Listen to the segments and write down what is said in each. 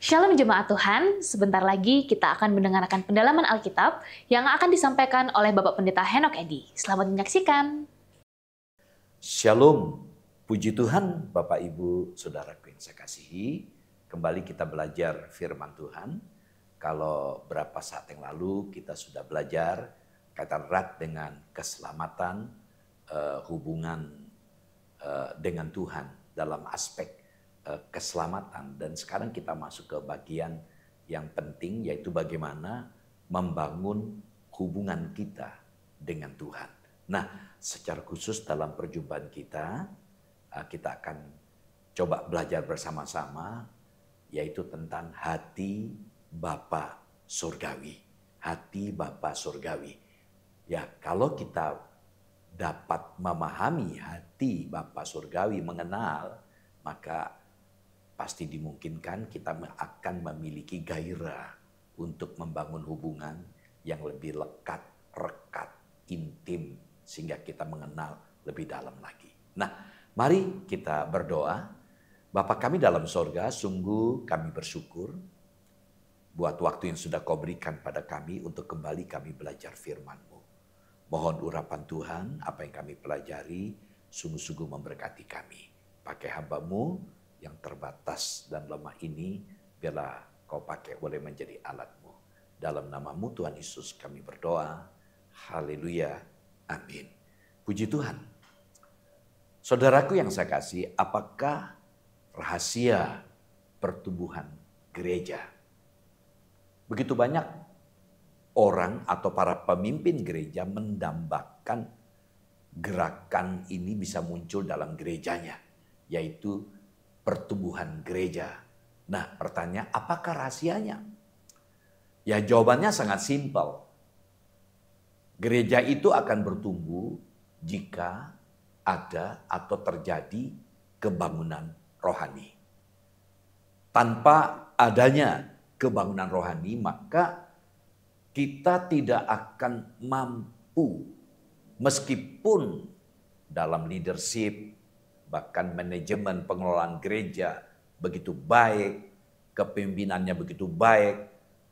Shalom jemaat Tuhan, sebentar lagi kita akan mendengarkan pendalaman Alkitab yang akan disampaikan oleh Bapak Pendeta Henok Edi. Selamat menyaksikan. Shalom, puji Tuhan Bapak Ibu Saudaraku yang saya kasihi. Kembali kita belajar firman Tuhan. Kalau berapa saat yang lalu kita sudah belajar kaitan erat dengan keselamatan, hubungan dengan Tuhan dalam aspek keselamatan, dan sekarang kita masuk ke bagian yang penting, yaitu bagaimana membangun hubungan kita dengan Tuhan. Nah, secara khusus dalam perjumpaan kita akan coba belajar bersama-sama, yaitu tentang hati Bapa Surgawi. Hati Bapa Surgawi. Ya, kalau kita dapat memahami hati Bapa Surgawi, mengenal, maka pasti dimungkinkan kita akan memiliki gairah untuk membangun hubungan yang lebih lekat, rekat, intim, sehingga kita mengenal lebih dalam lagi. Nah, mari kita berdoa. Bapa kami dalam sorga, sungguh kami bersyukur buat waktu yang sudah Kau berikan pada kami untuk kembali kami belajar firman-Mu. Mohon urapan Tuhan, apa yang kami pelajari sungguh-sungguh memberkati kami. Pakai hamba-Mu yang terbatas dan lemah ini, biarlah Kau pakai boleh menjadi alat-Mu. Dalam nama-Mu Tuhan Yesus kami berdoa. Haleluya. Amin. Puji Tuhan. Saudaraku yang saya kasih, apakah rahasia pertumbuhan gereja? Begitu banyak orang atau para pemimpin gereja mendambakan gerakan ini bisa muncul dalam gerejanya, yaitu pertumbuhan gereja. Nah, pertanyaan, apakah rahasianya? Ya, jawabannya sangat simpel. Gereja itu akan bertumbuh jika ada atau terjadi kebangunan rohani. Tanpa adanya kebangunan rohani, maka kita tidak akan mampu, meskipun dalam leadership, bahkan manajemen pengelolaan gereja begitu baik, kepemimpinannya begitu baik,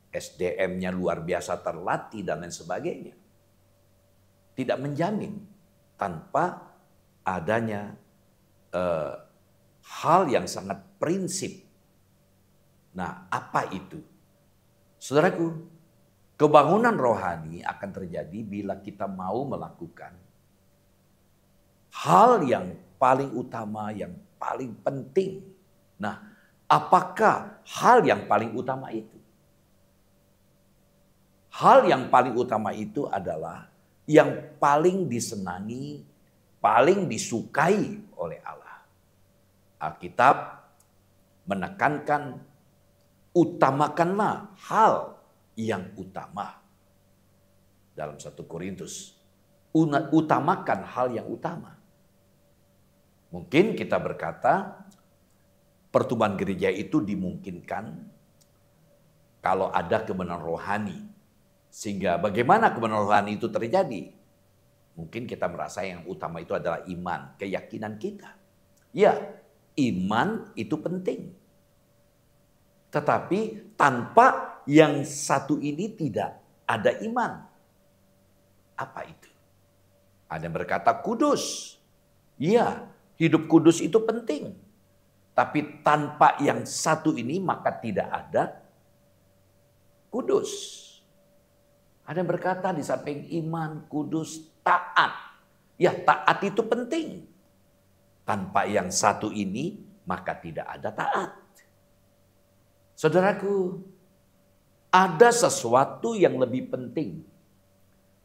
SDM-nya luar biasa terlatih dan lain sebagainya. Tidak menjamin tanpa adanya hal yang sangat prinsip. Nah, apa itu? Saudaraku, kebangunan rohani akan terjadi bila kita mau melakukan hal yang paling utama, yang paling penting. Nah, apakah hal yang paling utama itu? Hal yang paling utama itu adalah yang paling disenangi, paling disukai oleh Allah. Alkitab menekankan, utamakanlah hal yang utama. Dalam 1 Korintus, utamakan hal yang utama. Mungkin kita berkata pertumbuhan gereja itu dimungkinkan kalau ada kebenaran rohani. Sehingga bagaimana kebenaran rohani itu terjadi? Mungkin kita merasa yang utama itu adalah iman, keyakinan kita. Ya, iman itu penting. Tetapi tanpa yang satu ini tidak ada iman. Apa itu? Ada yang berkata kudus. Ya, hidup kudus itu penting. Tapi tanpa yang satu ini maka tidak ada kudus. Ada yang berkata di samping iman, kudus, taat. Ya, taat itu penting. Tanpa yang satu ini maka tidak ada taat. Saudaraku, ada sesuatu yang lebih penting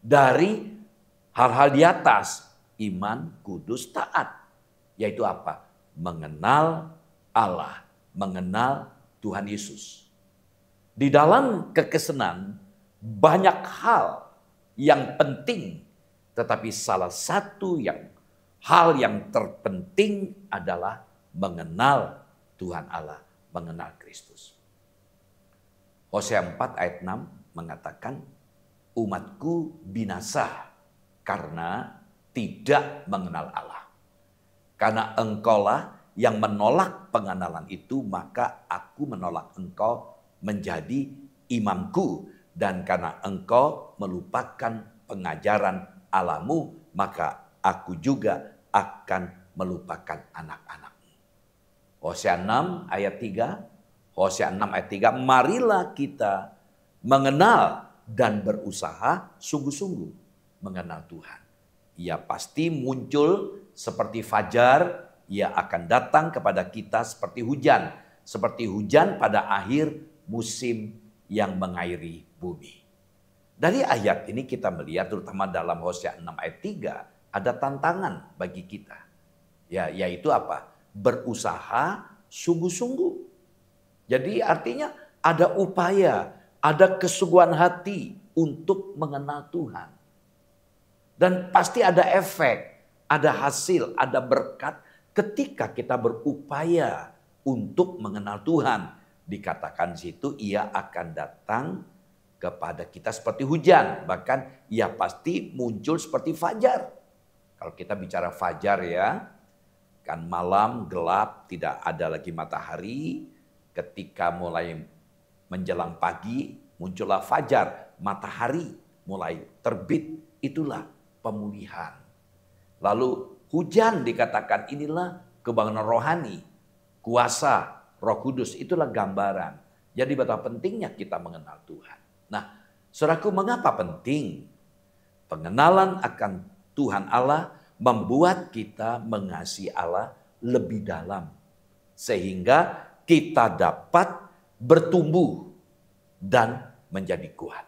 dari hal-hal di atas. Iman, kudus, taat. Yaitu apa? Mengenal Allah, mengenal Tuhan Yesus. Di dalam kekesenan banyak hal yang penting, tetapi salah satu hal yang terpenting adalah mengenal Tuhan Allah, mengenal Kristus. Hosea 4 ayat 6 mengatakan, umatku binasa karena tidak mengenal Allah. Karena engkaulah yang menolak pengenalan itu, maka aku menolak engkau menjadi imamku. Dan karena engkau melupakan pengajaran Allahmu, maka aku juga akan melupakan anak-anakmu. Hosea 6 ayat 3. Hosea 6 ayat 3. Marilah kita mengenal dan berusaha sungguh-sungguh mengenal Tuhan. Ia pasti muncul seperti fajar. Ia akan datang kepada kita seperti hujan. Seperti hujan pada akhir musim yang mengairi bumi. Dari ayat ini kita melihat, terutama dalam Hosea 6 ayat 3, ada tantangan bagi kita. Yaitu apa? Berusaha sungguh-sungguh. Jadi artinya ada upaya, ada kesungguhan hati untuk mengenal Tuhan. Dan pasti ada efek, ada hasil, ada berkat ketika kita berupaya untuk mengenal Tuhan. Dikatakan situ ia akan datang kepada kita seperti hujan. Bahkan ia pasti muncul seperti fajar. Kalau kita bicara fajar ya, kan malam gelap, tidak ada lagi matahari. Ketika mulai menjelang pagi, muncullah fajar, matahari mulai terbit, itulah pemulihan. Lalu hujan dikatakan inilah kebangunan rohani, kuasa Roh Kudus, itulah gambaran. Jadi betapa pentingnya kita mengenal Tuhan. Nah, saudaraku, mengapa penting? Pengenalan akan Tuhan Allah membuat kita mengasihi Allah lebih dalam. Sehingga kita dapat bertumbuh dan menjadi kuat.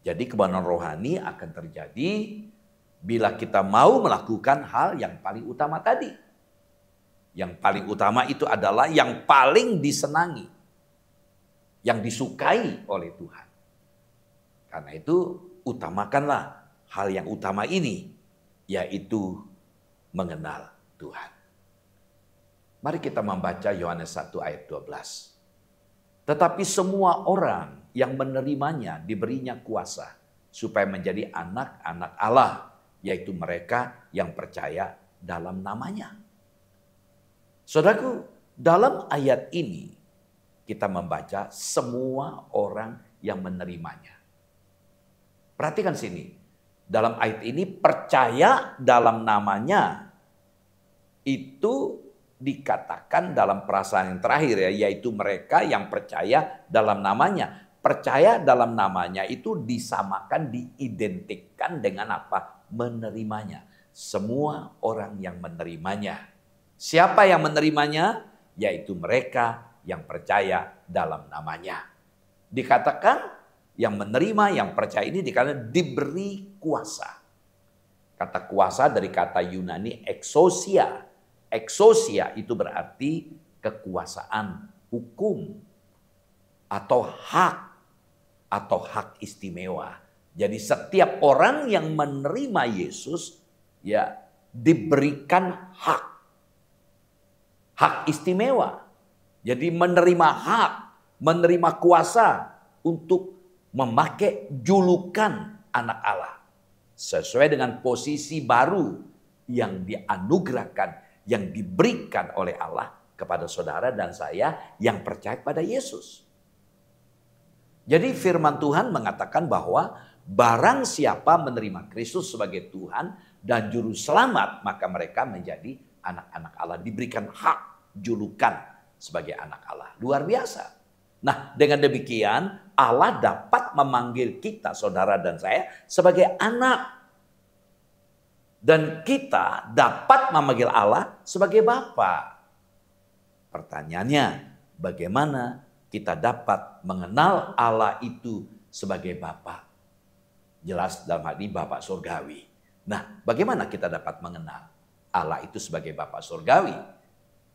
Jadi kebangunan rohani akan terjadi bila kita mau melakukan hal yang paling utama tadi. Yang paling utama itu adalah yang paling disenangi. Yang disukai oleh Tuhan. Karena itu utamakanlah hal yang utama ini. Yaitu mengenal Tuhan. Mari kita membaca Yohanes 1 ayat 12. Tetapi semua orang yang menerimanya diberinya kuasa. Supaya menjadi anak-anak Allah. Yaitu mereka yang percaya dalam namanya. Saudaraku, dalam ayat ini kita membaca semua orang yang menerimanya. Perhatikan sini. Dalam ayat ini percaya dalam namanya itu dikatakan dalam perasaan yang terakhir ya, yaitu mereka yang percaya dalam namanya. Percaya dalam namanya itu disamakan, diidentikan dengan apa? Menerimanya. Semua orang yang menerimanya. Siapa yang menerimanya? Yaitu mereka yang percaya dalam namanya. Dikatakan yang menerima, yang percaya ini dikatakan diberi kuasa. Kata kuasa dari kata Yunani exousia. Exousia itu berarti kekuasaan hukum atau hak istimewa. Jadi setiap orang yang menerima Yesus ya diberikan hak istimewa. Jadi menerima hak, menerima kuasa untuk memakai julukan anak Allah. Sesuai dengan posisi baru yang dianugerahkan, yang diberikan oleh Allah kepada saudara dan saya yang percaya pada Yesus. Jadi firman Tuhan mengatakan bahwa barang siapa menerima Kristus sebagai Tuhan dan Juru Selamat, maka mereka menjadi anak-anak Allah, diberikan hak julukan sebagai anak Allah. Luar biasa. Nah, dengan demikian Allah dapat memanggil kita, saudara dan saya, sebagai anak. Dan kita dapat memanggil Allah sebagai Bapa. Pertanyaannya, bagaimana kita dapat mengenal Allah itu sebagai Bapa? Jelas dalam hal ini Bapa surgawi. Nah, bagaimana kita dapat mengenal Allah itu sebagai Bapa surgawi?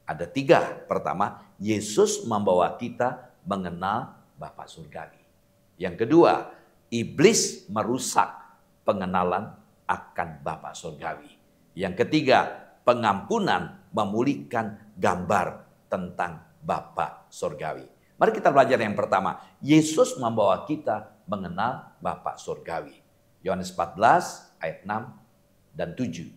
Ada 3. Pertama, Yesus membawa kita mengenal Bapa surgawi. Yang kedua, iblis merusak pengenalan akan Bapa surgawi. Yang ketiga, pengampunan memulihkan gambar tentang Bapa surgawi. Mari kita belajar yang pertama. Yesus membawa kita mengenal Bapa surgawi. Yohanes 14 ayat 6 dan 7.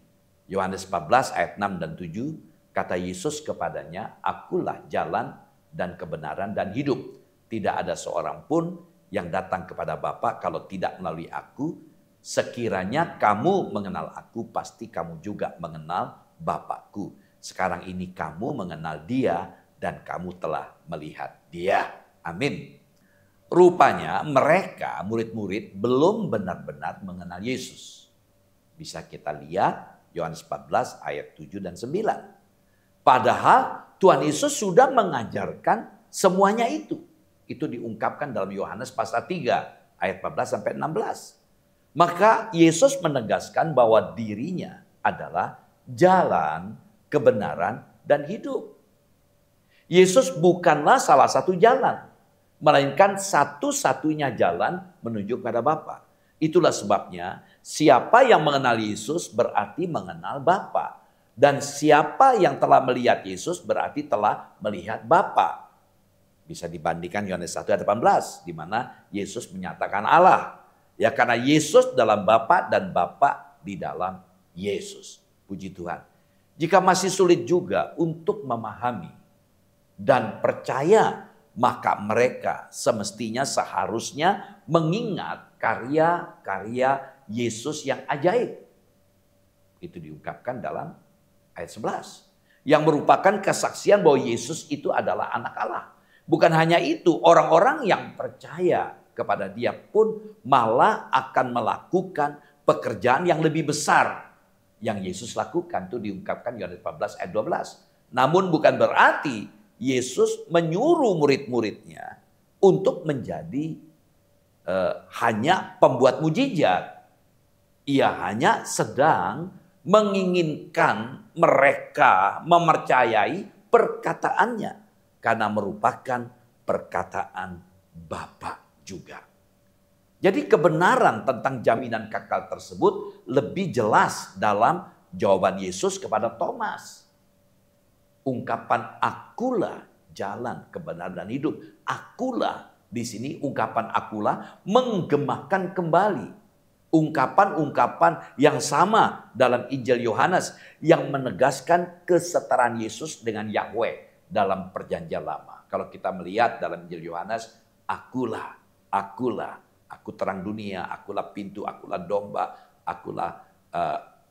Yohanes 14 ayat 6 dan 7. Kata Yesus kepadanya, akulah jalan dan kebenaran dan hidup. Tidak ada seorang pun yang datang kepada Bapa kalau tidak melalui aku. Sekiranya kamu mengenal aku, pasti kamu juga mengenal Bapakku. Sekarang ini kamu mengenal dia dan kamu telah melihat dia. Amin. Rupanya mereka, murid-murid, belum benar-benar mengenal Yesus. Bisa kita lihat Yohanes 14 ayat 7 dan 9. Padahal Tuhan Yesus sudah mengajarkan semuanya itu. Itu diungkapkan dalam Yohanes pasal 3 ayat 14 sampai 16. Maka Yesus menegaskan bahwa dirinya adalah jalan, kebenaran, dan hidup. Yesus bukanlah salah satu jalan, melainkan satu-satunya jalan menuju kepada Bapa. Itulah sebabnya siapa yang mengenal Yesus berarti mengenal Bapa. Dan siapa yang telah melihat Yesus berarti telah melihat Bapa. Bisa dibandingkan Yohanes 1 ayat 18 di mana Yesus menyatakan Allah. Ya karena Yesus dalam Bapa dan Bapa di dalam Yesus. Puji Tuhan. Jika masih sulit juga untuk memahami dan percaya, maka mereka semestinya seharusnya mengingat karya-karya Yesus yang ajaib. Itu diungkapkan dalam ayat 11. Yang merupakan kesaksian bahwa Yesus itu adalah anak Allah. Bukan hanya itu, orang-orang yang percaya kepada dia pun malah akan melakukan pekerjaan yang lebih besar yang Yesus lakukan. Itu diungkapkan Yohanes 14 ayat 12. Namun bukan berarti Yesus menyuruh murid-muridnya untuk menjadi hanya pembuat mujizat. Ia hanya sedang menginginkan mereka mempercayai perkataannya karena merupakan perkataan Bapa juga. Jadi kebenaran tentang jaminan kekal tersebut lebih jelas dalam jawaban Yesus kepada Thomas. Ungkapan akulah jalan, kebenaran dan hidup. Akulah di sini ungkapan akulah menggemakan kembali ungkapan-ungkapan yang sama dalam Injil Yohanes yang menegaskan kesetaraan Yesus dengan Yahweh dalam perjanjian lama. Kalau kita melihat dalam Injil Yohanes, akulah, aku terang dunia, akulah pintu, akulah domba, akulah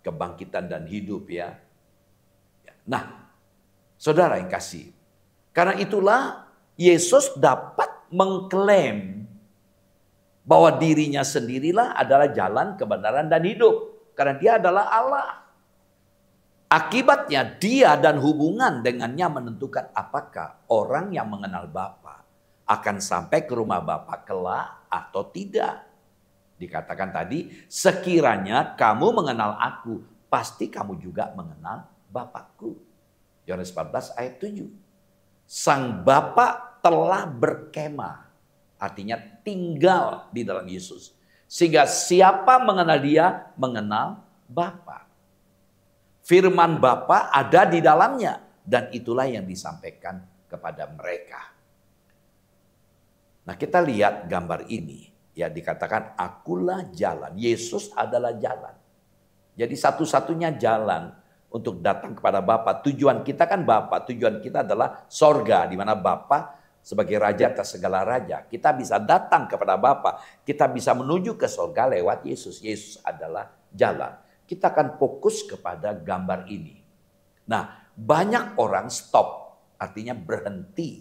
kebangkitan dan hidup ya. Nah, saudara yang kasih, karena itulah Yesus dapat mengklaim bahwa dirinya sendirilah adalah jalan, kebenaran, dan hidup. Karena dia adalah Allah. Akibatnya dia dan hubungan dengannya menentukan apakah orang yang mengenal Bapa akan sampai ke rumah Bapa kelak atau tidak. Dikatakan tadi, sekiranya kamu mengenal aku, pasti kamu juga mengenal Bapakku. Yohanes 14 ayat 7. Sang Bapa telah berkemah. Artinya tinggal di dalam Yesus. Sehingga siapa mengenal dia, mengenal Bapa. Firman Bapa ada di dalamnya. Dan itulah yang disampaikan kepada mereka. Nah kita lihat gambar ini. Ya dikatakan akulah jalan. Yesus adalah jalan. Jadi satu-satunya jalan untuk datang kepada Bapa. Tujuan kita kan Bapa. Tujuan kita adalah sorga. Di mana Bapa sebagai raja atas segala raja. Kita bisa datang kepada Bapa. Kita bisa menuju ke surga lewat Yesus. Yesus adalah jalan. Kita akan fokus kepada gambar ini. Nah, banyak orang stop. Artinya berhenti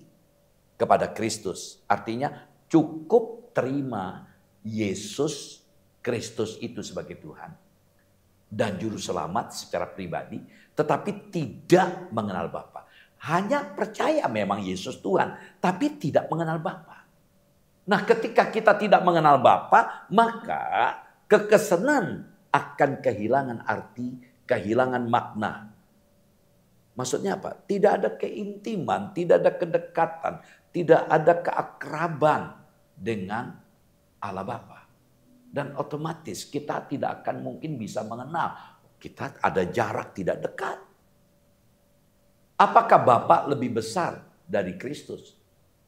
kepada Kristus. Artinya cukup terima Yesus Kristus itu sebagai Tuhan dan juru selamat secara pribadi. Tetapi tidak mengenal Bapa. Hanya percaya memang Yesus Tuhan, tapi tidak mengenal Bapa. Nah, ketika kita tidak mengenal Bapa, maka kekesenan akan kehilangan arti, kehilangan makna. Maksudnya apa? Tidak ada keintiman, tidak ada kedekatan, tidak ada keakraban dengan Allah Bapa. Dan otomatis kita tidak akan mungkin bisa mengenal. Kita ada jarak tidak dekat. Apakah Bapa lebih besar dari Kristus?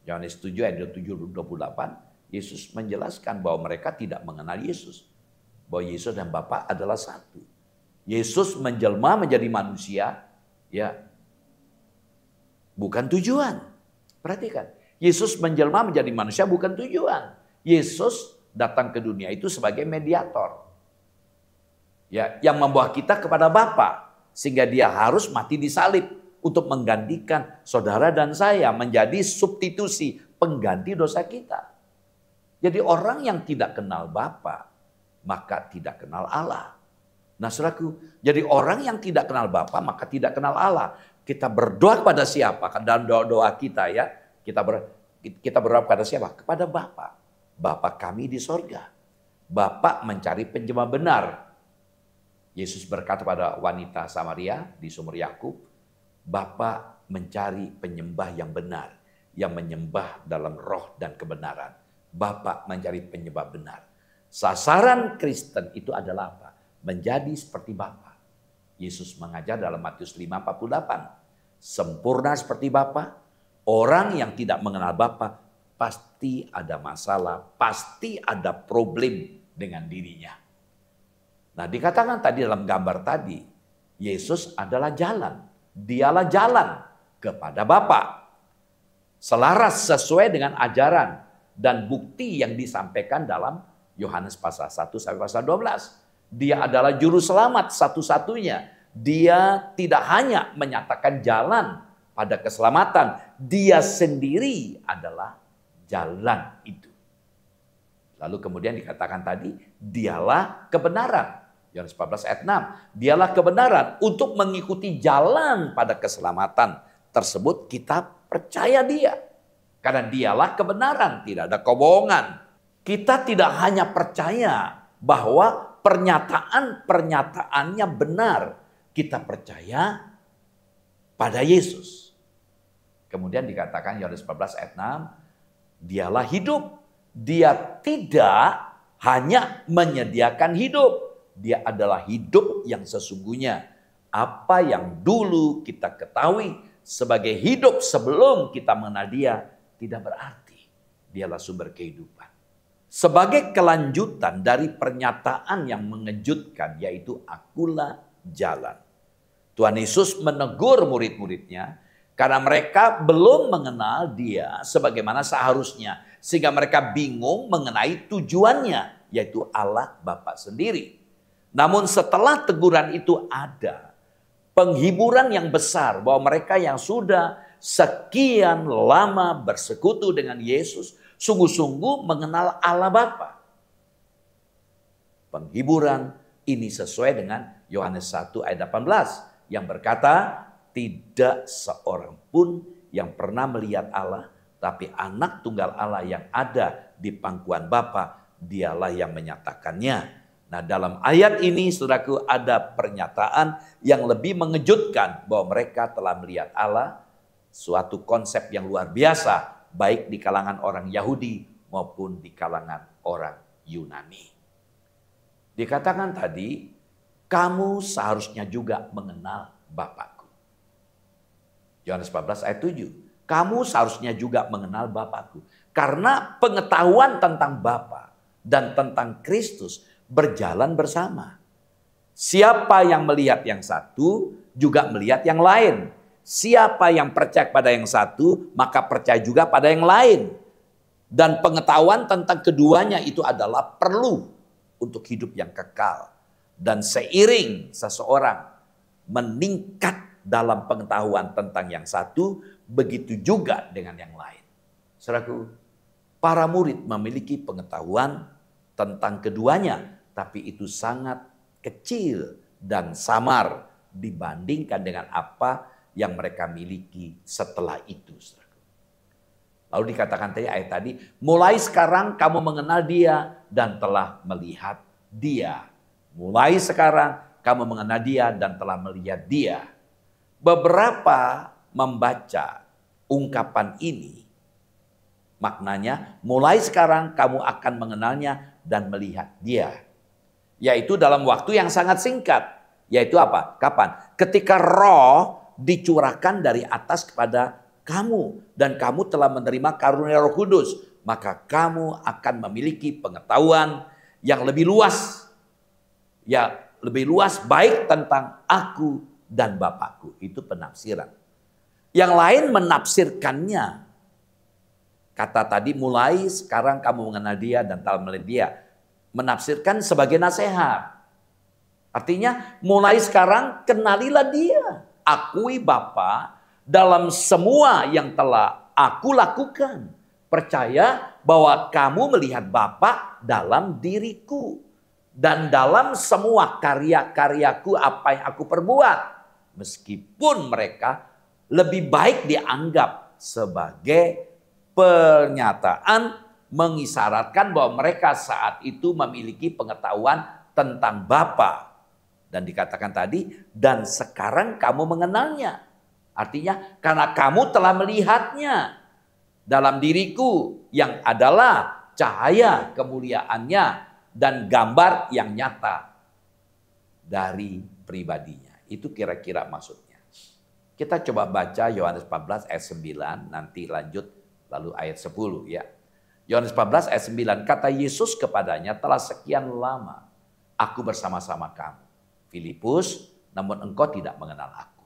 Yohanes 7 ayat 7-28, Yesus menjelaskan bahwa mereka tidak mengenal Yesus. Bahwa Yesus dan Bapa adalah satu. Yesus menjelma menjadi manusia, ya, bukan tujuan. Perhatikan, Yesus menjelma menjadi manusia bukan tujuan. Yesus datang ke dunia itu sebagai mediator. Ya, yang membawa kita kepada Bapa, sehingga dia harus mati di salib untuk menggantikan saudara dan saya menjadi substitusi pengganti dosa kita. Jadi orang yang tidak kenal Bapa, maka tidak kenal Allah. Nah, saudaraku, jadi orang yang tidak kenal Bapa maka tidak kenal Allah. Kita berdoa kepada siapa? Dalam doa kita ya, kita berdoa kepada siapa? Kepada Bapa. Bapa kami di sorga. Bapa mencari penyembah benar. Yesus berkata pada wanita Samaria di sumur Yakub, Bapa mencari penyembah yang benar, yang menyembah dalam roh dan kebenaran. Bapa mencari penyembah benar. Sasaran Kristen itu adalah apa? Menjadi seperti Bapa. Yesus mengajar dalam Matius 5:48. Sempurna seperti Bapa. Orang yang tidak mengenal Bapa pasti ada masalah, pasti ada problem dengan dirinya. Nah, dikatakan tadi dalam gambar tadi, Yesus adalah jalan. Dialah jalan kepada Bapa. Selaras sesuai dengan ajaran dan bukti yang disampaikan dalam Yohanes pasal 1 sampai pasal 12. Dia adalah juru selamat satu-satunya. Dia tidak hanya menyatakan jalan pada keselamatan, dia sendiri adalah jalan itu. Lalu kemudian dikatakan tadi, dialah kebenaran. Yohanes 14 ayat 6. Dialah kebenaran. Untuk mengikuti jalan pada keselamatan tersebut kita percaya dia. Karena dialah kebenaran, tidak ada kebohongan. Kita tidak hanya percaya bahwa pernyataan-pernyataannya benar. Kita percaya pada Yesus. Kemudian dikatakan Yohanes 14 ayat 6. Dialah hidup. Dia tidak hanya menyediakan hidup. Dia adalah hidup yang sesungguhnya. Apa yang dulu kita ketahui sebagai hidup sebelum kita mengenal dia tidak berarti. Dialah sumber kehidupan. Sebagai kelanjutan dari pernyataan yang mengejutkan yaitu akulah jalan. Tuhan Yesus menegur murid-muridnya karena mereka belum mengenal dia sebagaimana seharusnya. Sehingga mereka bingung mengenai tujuannya yaitu Allah Bapa sendiri. Namun setelah teguran itu ada penghiburan yang besar bahwa mereka yang sudah sekian lama bersekutu dengan Yesus sungguh-sungguh mengenal Allah Bapa. Penghiburan ini sesuai dengan Yohanes 1 ayat 18 yang berkata, tidak seorang pun yang pernah melihat Allah, tapi anak tunggal Allah yang ada di pangkuan Bapa, dialah yang menyatakannya. Nah, dalam ayat ini saudaraku ada pernyataan yang lebih mengejutkan bahwa mereka telah melihat Allah, suatu konsep yang luar biasa baik di kalangan orang Yahudi maupun di kalangan orang Yunani. Dikatakan tadi, kamu seharusnya juga mengenal Bapakku. Yohanes 14 ayat 7. Kamu seharusnya juga mengenal Bapakku. Karena pengetahuan tentang Bapa dan tentang Kristus berjalan bersama. Siapa yang melihat yang satu juga melihat yang lain. Siapa yang percaya pada yang satu maka percaya juga pada yang lain. Dan pengetahuan tentang keduanya itu adalah perlu untuk hidup yang kekal. Dan seiring seseorang meningkat dalam pengetahuan tentang yang satu, begitu juga dengan yang lain. Saudaraku, para murid memiliki pengetahuan tentang keduanya, tapi itu sangat kecil dan samar dibandingkan dengan apa yang mereka miliki setelah itu. Lalu dikatakan tadi ayat tadi, mulai sekarang kamu mengenal dia dan telah melihat dia. Mulai sekarang kamu mengenal dia dan telah melihat dia. Beberapa membaca ungkapan ini, maknanya mulai sekarang kamu akan mengenalnya dan melihat dia. Yaitu dalam waktu yang sangat singkat. Yaitu apa? Kapan? Ketika roh dicurahkan dari atas kepada kamu. Dan kamu telah menerima karunia Roh Kudus. Maka kamu akan memiliki pengetahuan yang lebih luas. Ya, lebih luas baik tentang aku dan Bapakku. Itu penafsiran. Yang lain menafsirkannya. Kata tadi, mulai sekarang kamu mengenal dia dan telah melihat dia. Menafsirkan sebagai nasihat. Artinya mulai sekarang kenalilah dia. Akui Bapa dalam semua yang telah aku lakukan. Percaya bahwa kamu melihat Bapa dalam diriku. Dan dalam semua karya-karyaku apa yang aku perbuat. Meskipun mereka lebih baik dianggap sebagai pernyataan mengisyaratkan bahwa mereka saat itu memiliki pengetahuan tentang Bapa. Dan dikatakan tadi, dan sekarang kamu mengenalnya. Artinya karena kamu telah melihatnya dalam diriku yang adalah cahaya kemuliaannya dan gambar yang nyata dari pribadinya. Itu kira-kira maksudnya. Kita coba baca Yohanes 14 ayat 9, nanti lanjut lalu ayat 10 ya. Yohanes 14 ayat 9, kata Yesus kepadanya, telah sekian lama aku bersama-sama kamu, Filipus, namun engkau tidak mengenal aku.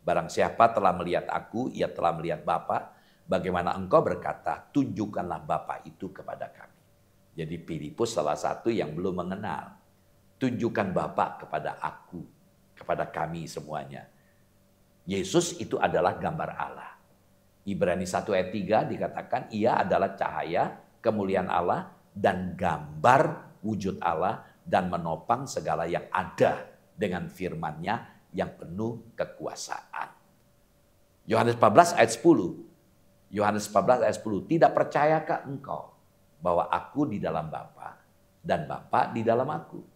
Barang siapa telah melihat aku, ia telah melihat Bapa. Bagaimana engkau berkata, tunjukkanlah Bapa itu kepada kami. Jadi Filipus salah satu yang belum mengenal. Tunjukkan Bapa kepada aku, kepada kami semuanya. Yesus itu adalah gambar Allah. Ibrani 1 ayat 3 dikatakan ia adalah cahaya kemuliaan Allah dan gambar wujud Allah dan menopang segala yang ada dengan firman-Nya yang penuh kekuasaan. Yohanes 14 ayat 10. Yohanes 14 ayat 10. Tidak percayakah engkau bahwa aku di dalam Bapa dan Bapa di dalam aku?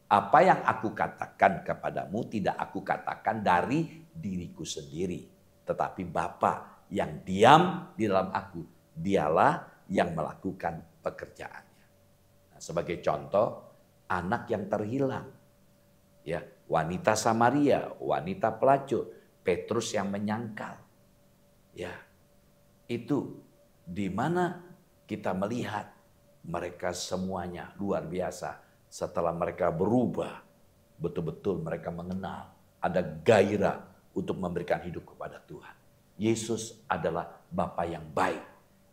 Apa yang aku katakan kepadamu tidak aku katakan dari diriku sendiri, tetapi Bapa yang diam di dalam aku, dialah yang melakukan pekerjaannya. Nah, sebagai contoh, anak yang terhilang, ya, wanita Samaria, wanita pelacur, Petrus yang menyangkal, ya, itu di mana kita melihat mereka semuanya luar biasa. Setelah mereka berubah, betul-betul mereka mengenal ada gairah untuk memberikan hidup kepada Tuhan. Yesus adalah Bapa yang baik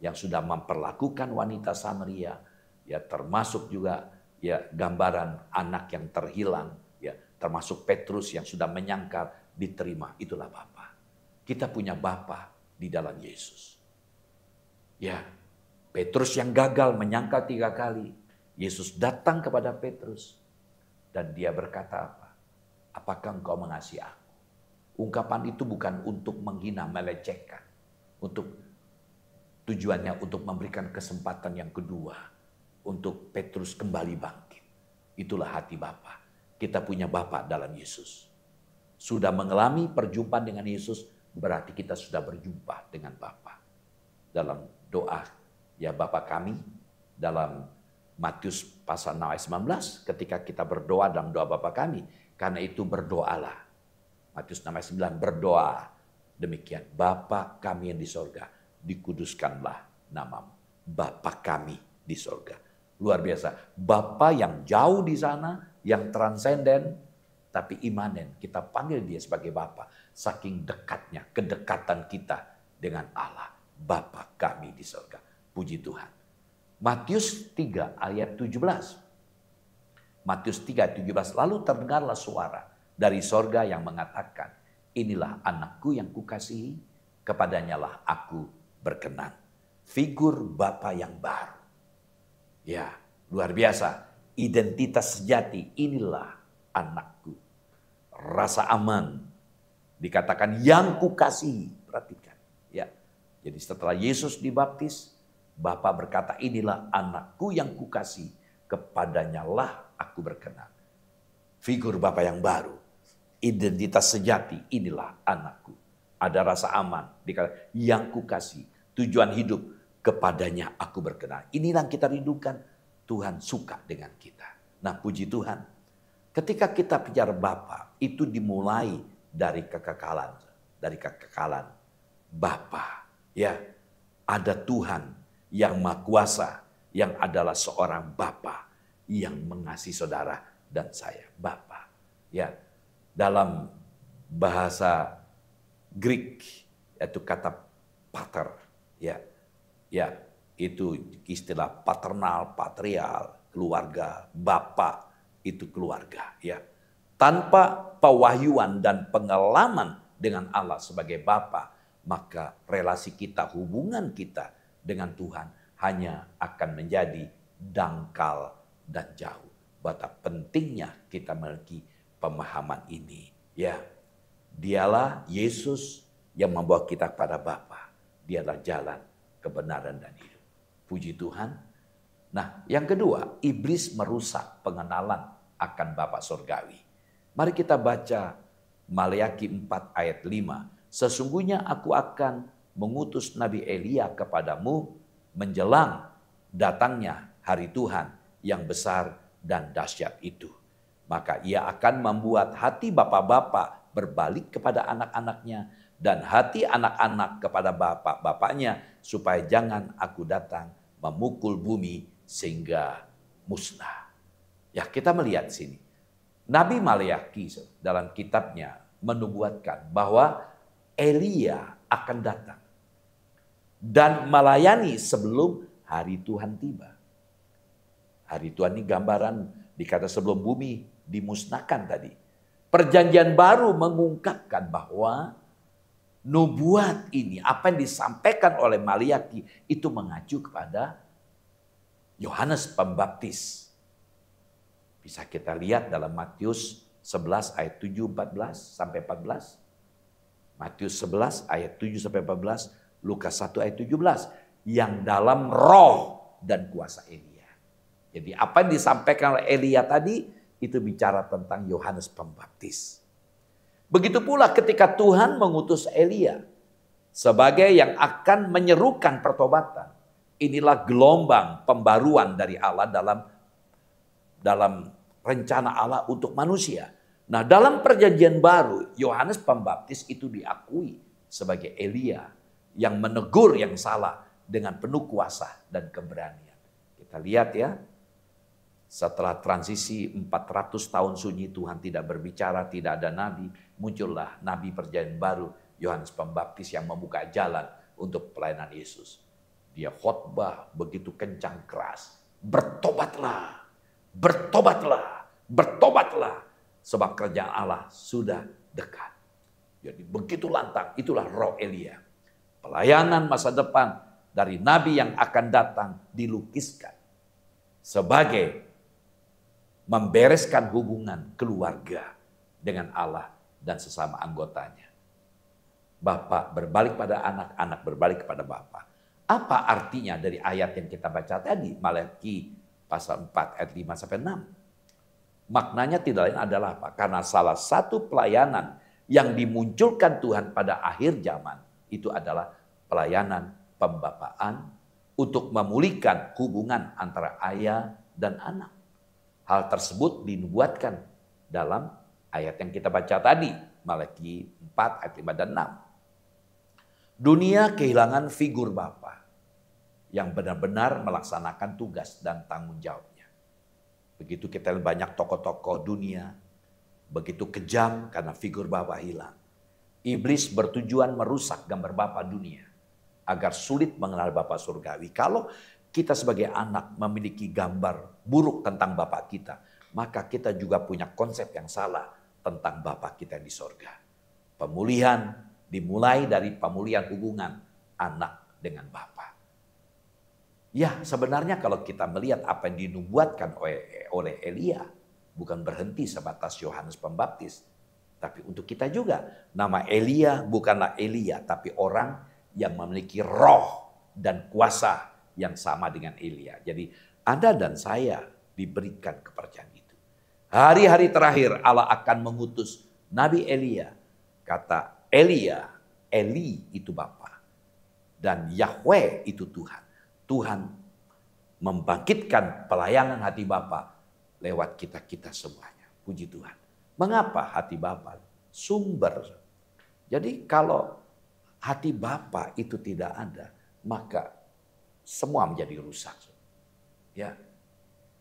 yang sudah memperlakukan wanita Samaria, ya, termasuk juga ya gambaran anak yang terhilang, ya, termasuk Petrus yang sudah menyangkal diterima. Itulah Bapa. Kita punya Bapa di dalam Yesus. Ya, Petrus yang gagal menyangkal 3 kali, Yesus datang kepada Petrus dan dia berkata apa? Apakah engkau mengasihi aku? Ungkapan itu bukan untuk menghina, melecehkan. Untuk tujuannya untuk memberikan kesempatan yang kedua. Untuk Petrus kembali bangkit. Itulah hati Bapa. Kita punya Bapa dalam Yesus. Sudah mengalami perjumpaan dengan Yesus, berarti kita sudah berjumpa dengan Bapa. Dalam doa, ya Bapa kami, dalam Matius pasal 6 ayat 19, ketika kita berdoa dalam doa Bapa kami, karena itu berdoalah. Matius 6 ayat 9, berdoa demikian, Bapa kami yang di sorga, dikuduskanlah namamu. Bapa kami di sorga. Luar biasa. Bapa yang jauh di sana, yang transenden, tapi imanen. Kita panggil dia sebagai Bapa. Saking dekatnya, kedekatan kita dengan Allah. Bapa kami di sorga. Puji Tuhan. Matius 3 ayat 17. Matius 3 ayat 17. Lalu terdengarlah suara dari sorga yang mengatakan, inilah anakku yang kukasihi, kepadanyalah aku berkenan. Figur Bapa yang baru. Ya, luar biasa. Identitas sejati, inilah anakku. Rasa aman. Dikatakan yang kukasihi. Perhatikan. Ya. Jadi setelah Yesus dibaptis, Bapa berkata, inilah anakku yang kukasihi, kepadanyalah aku berkenan. Figur Bapa yang baru, identitas sejati, inilah anakku. Ada rasa aman, dikata yang kukasihi, tujuan hidup, kepadanya aku berkenan. Inilah yang kita rindukan, Tuhan suka dengan kita. Nah, puji Tuhan, ketika kita bicara Bapa, itu dimulai dari kekekalan, Bapa. Ya, ada Tuhan yang Maha Kuasa, yang adalah seorang Bapa yang mengasihi saudara dan saya, Bapa. Ya, dalam bahasa Greek yaitu kata pater, ya. Ya, itu istilah paternal, patrial, keluarga, bapak itu keluarga, ya. Tanpa pewahyuan dan pengalaman dengan Allah sebagai bapa, maka relasi kita, hubungan kita dengan Tuhan hanya akan menjadi dangkal dan jauh. Betapa pentingnya kita memiliki pemahaman ini, ya. Dialah Yesus yang membawa kita kepada Bapa. Dialah jalan, kebenaran dan hidup. Puji Tuhan. Nah, yang kedua, iblis merusak pengenalan akan Bapa surgawi. Mari kita baca Maleakhi 4 ayat 5. Sesungguhnya aku akan mengutus Nabi Elia kepadamu menjelang datangnya hari Tuhan yang besar dan dahsyat itu. Maka ia akan membuat hati bapak-bapak berbalik kepada anak-anaknya dan hati anak-anak kepada bapak-bapaknya, supaya jangan aku datang memukul bumi sehingga musnah. Ya, kita melihat sini. Nabi Maleakhi dalam kitabnya menubuatkan bahwa Elia akan datang dan melayani sebelum hari Tuhan tiba. Hari Tuhan ini gambaran dikata sebelum bumi dimusnahkan tadi. Perjanjian baru mengungkapkan bahwa nubuat ini, apa yang disampaikan oleh Maleakhi itu mengacu kepada Yohanes Pembaptis. Bisa kita lihat dalam Matius 11 ayat 7, 14 sampai 14. Matius 11 ayat 7 sampai 14, Lukas 1 ayat 17. Yang dalam roh dan kuasa Elia. Jadi apa yang disampaikan oleh Elia tadi, itu bicara tentang Yohanes Pembaptis. Begitu pula ketika Tuhan mengutus Elia sebagai yang akan menyerukan pertobatan. Inilah gelombang pembaruan dari Allah dalam rencana Allah untuk manusia. Nah, dalam perjanjian baru, Yohanes Pembaptis itu diakui sebagai Elia yang menegur yang salah dengan penuh kuasa dan keberanian. Kita lihat ya. Setelah transisi 400 tahun sunyi, Tuhan tidak berbicara, tidak ada nabi. Muncullah nabi perjanjian baru, Yohanes Pembaptis yang membuka jalan untuk pelayanan Yesus. Dia khotbah begitu kencang keras. Bertobatlah, bertobatlah, bertobatlah. Sebab kerajaan Allah sudah dekat. Jadi begitu lantang, itulah roh Elia. Pelayanan masa depan dari nabi yang akan datang dilukiskan sebagai membereskan hubungan keluarga dengan Allah dan sesama anggotanya. Bapak berbalik pada anak, anak berbalik kepada Bapak. Apa artinya dari ayat yang kita baca tadi, Maleakhi pasal 4 ayat 5 sampai 6? Maknanya tidak lain adalah apa? Karena salah satu pelayanan yang dimunculkan Tuhan pada akhir zaman itu adalah pelayanan pembapaan untuk memulihkan hubungan antara ayah dan anak. Hal tersebut dinubuatkan dalam ayat yang kita baca tadi, Maleakhi 4 ayat 5 dan 6. Dunia kehilangan figur bapa yang benar-benar melaksanakan tugas dan tanggung jawabnya. Begitu kita lihat banyak tokoh-tokoh dunia, begitu kejam karena figur bapa hilang. Iblis bertujuan merusak gambar bapa dunia agar sulit mengenal Bapa surgawi. Kalau kita sebagai anak memiliki gambar buruk tentang Bapa kita, maka kita juga punya konsep yang salah tentang Bapa kita di sorga. Pemulihan dimulai dari pemulihan hubungan anak dengan Bapa. Ya, sebenarnya kalau kita melihat apa yang dinubuatkan oleh Elia, bukan berhenti sebatas Yohanes Pembaptis, tapi untuk kita juga. Nama Elia bukanlah Elia, tapi orang yang memiliki roh dan kuasa yang sama dengan Elia. Jadi Anda dan saya diberikan kepercayaan itu. Hari-hari terakhir Allah akan mengutus Nabi Elia. Kata Elia, Eli itu Bapa. Dan Yahweh itu Tuhan. Tuhan membangkitkan pelayanan hati Bapa lewat kita-kita semuanya. Puji Tuhan. Mengapa hati Bapa? Sumber. Jadi kalau hati Bapa itu tidak ada, maka semua menjadi rusak. Ya.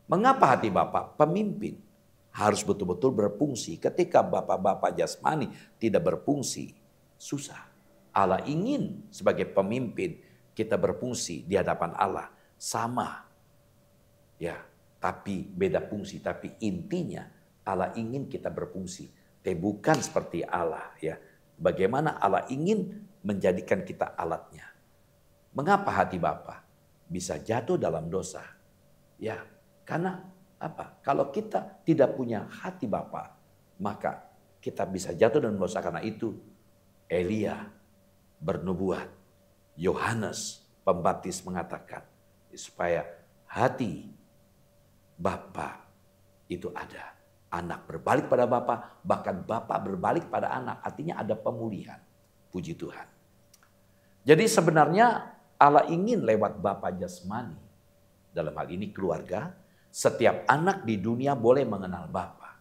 Mengapa hati Bapa? Pemimpin harus betul-betul berfungsi. Ketika bapak-bapak jasmani tidak berfungsi, susah. Allah ingin sebagai pemimpin kita berfungsi di hadapan Allah sama. Ya, tapi beda fungsi, tapi intinya Allah ingin kita berfungsi. Bukan seperti Allah, ya. Bagaimana Allah ingin menjadikan kita alatnya. Mengapa hati Bapa bisa jatuh dalam dosa? Ya, karena apa? Kalau kita tidak punya hati Bapa, maka kita bisa jatuh dalam dosa. Karena itu Elia bernubuat, Yohanes Pembaptis mengatakan supaya hati Bapa itu ada. Anak berbalik pada Bapa, bahkan Bapa berbalik pada anak. Artinya ada pemulihan. Puji Tuhan. Jadi sebenarnya Allah ingin lewat Bapa jasmani, dalam hal ini keluarga, setiap anak di dunia boleh mengenal Bapa.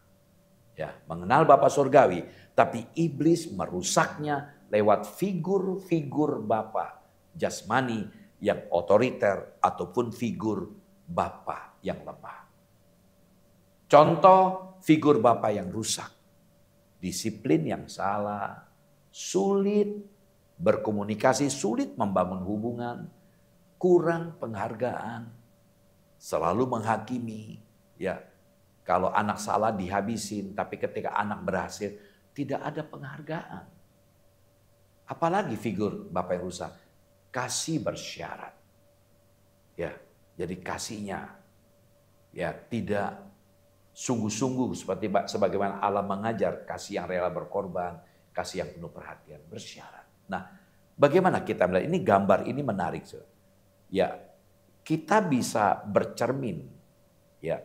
Ya, mengenal Bapa surgawi, tapi iblis merusaknya lewat figur-figur Bapa jasmani yang otoriter ataupun figur Bapa yang lemah. Contoh figur Bapa yang rusak, disiplin yang salah, sulit berkomunikasi, sulit membangun hubungan, kurang penghargaan, selalu menghakimi. Ya, kalau anak salah dihabisin, tapi ketika anak berhasil tidak ada penghargaan. Apalagi figur Bapa yang rusak, kasih bersyarat. Ya, jadi kasihnya ya tidak sungguh-sungguh seperti sebagaimana Allah mengajar, kasih yang rela berkorban, kasih yang penuh perhatian, bersyarat. Nah, bagaimana kita melihat ini, gambar ini menarik. Ya, kita bisa bercermin ya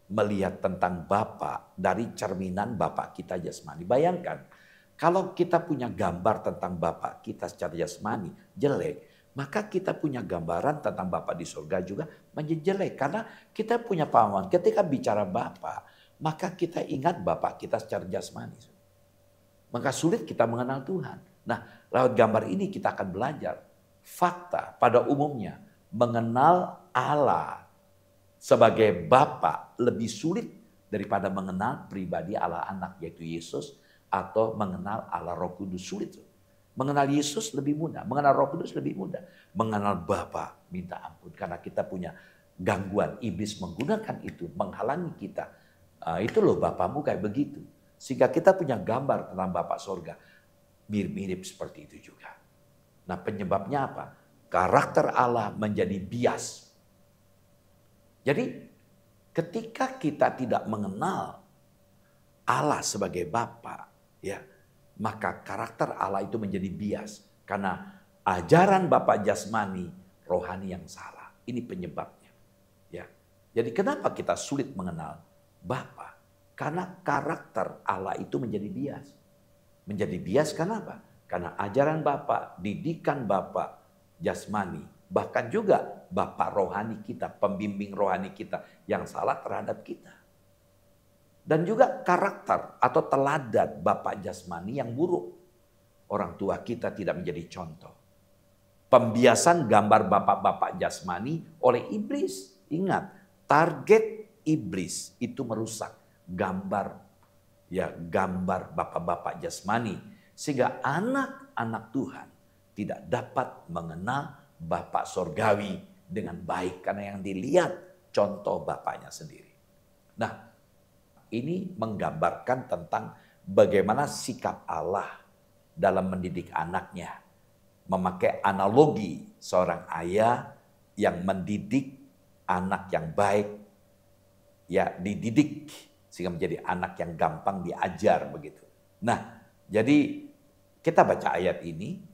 melihat tentang Bapa dari cerminan Bapa kita jasmani. Bayangkan kalau kita punya gambar tentang Bapa kita secara jasmani jelek, maka kita punya gambaran tentang Bapa di surga juga menjadi jelek. Karena kita punya pemahaman ketika bicara Bapa, maka kita ingat Bapa kita secara jasmani. Maka sulit kita mengenal Tuhan. Nah, lewat gambar ini kita akan belajar fakta pada umumnya mengenal Allah sebagai Bapa lebih sulit daripada mengenal pribadi Allah anak yaitu Yesus atau mengenal Allah Roh Kudus, sulit. Mengenal Yesus lebih mudah, mengenal Roh Kudus lebih mudah. Mengenal Bapa minta ampun karena kita punya gangguan, iblis menggunakan itu menghalangi kita. Itu loh Bapamu kayak begitu. Sehingga kita punya gambar tentang Bapa surga. Mirip-mirip seperti itu juga. Nah, penyebabnya apa? Karakter Allah menjadi bias. Jadi ketika kita tidak mengenal Allah sebagai Bapa, ya, maka karakter Allah itu menjadi bias. Karena ajaran Bapa jasmani, rohani yang salah. Ini penyebabnya. Ya. Jadi kenapa kita sulit mengenal Bapa? Karena karakter Allah itu menjadi bias. Menjadi bias kenapa? Karena ajaran Bapa, didikan Bapa jasmani, bahkan juga Bapa rohani kita, pembimbing rohani kita yang salah terhadap kita. Dan juga karakter atau teladan Bapa jasmani yang buruk. Orang tua kita tidak menjadi contoh. Pembiasan gambar bapak-bapak jasmani oleh iblis. Ingat, target iblis itu merusak gambar bapak-bapak jasmani. Sehingga anak-anak Tuhan tidak dapat mengenal Bapa surgawi dengan baik. Karena yang dilihat contoh bapaknya sendiri. Nah, ini menggambarkan tentang bagaimana sikap Allah dalam mendidik anaknya. Memakai analogi seorang ayah yang mendidik anak yang baik, ya dididik sehingga menjadi anak yang gampang diajar begitu. Nah, jadi kita baca ayat ini,